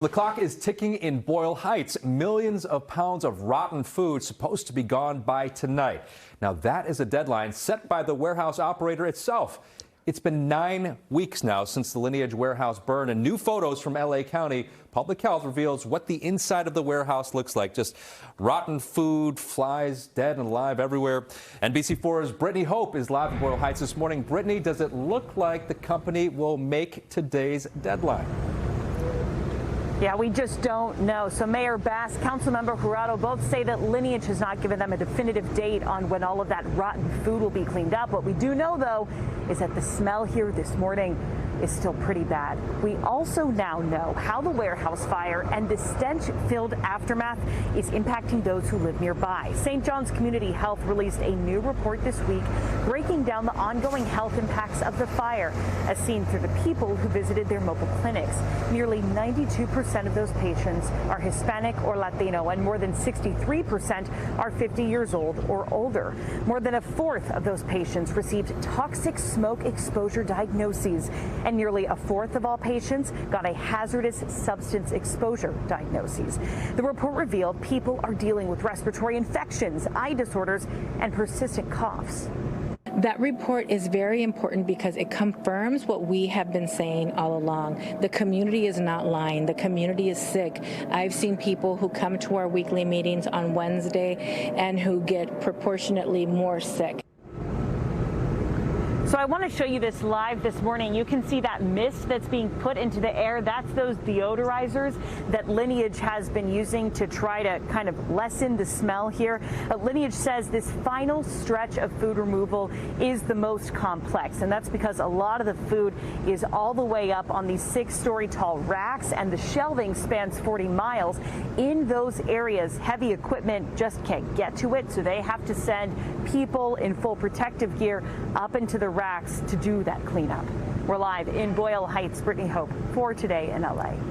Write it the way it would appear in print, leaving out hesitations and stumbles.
The clock is ticking in Boyle Heights. Millions of pounds of rotten food supposed to be gone by tonight. Now that is a deadline set by the warehouse operator itself. It's been 9 weeks now since the Lineage warehouse burned, and new photos from LA County Public Health reveals what the inside of the warehouse looks like. Just rotten food, flies dead and alive everywhere. NBC4's Brittany Hope is live in Boyle Heights this morning. Brittany, does it look like the company will make today's deadline? Yeah, we just don't know. So Mayor Bass, Councilmember Jurado both say that Lineage has not given them a definitive date on when all of that rotten food will be cleaned up. What we do know, though, is that the smell here this morning is still pretty bad. We also now know how the warehouse fire and the stench-filled aftermath is impacting those who live nearby. St. John's Community Health released a new report this week breaking down the ongoing health impacts of the fire, as seen through the people who visited their mobile clinics. Nearly 92% of those patients are Hispanic or Latino, and more than 63% are 50 years old or older. More than a fourth of those patients received toxic smoke exposure diagnoses, and nearly a fourth of all patients got a hazardous substance exposure diagnosis. The report revealed people are dealing with respiratory infections, eye disorders, and persistent coughs. That report is very important because it confirms what we have been saying all along. The community is not lying. The community is sick. I've seen people who come to our weekly meetings on Wednesday and who get proportionately more sick. So I want to show you this live this morning. You can see that mist that's being put into the air. That's those deodorizers that Lineage has been using to try to kind of lessen the smell here. Lineage says this final stretch of food removal is the most complex, and that's because a lot of the food is all the way up on these 6-story tall racks, and the shelving spans 40 miles. In those areas, heavy equipment just can't get to it, so they have to send people in full protective gear up into the racks to do that cleanup. We're live in Boyle Heights. Brittany Hope for Today in LA.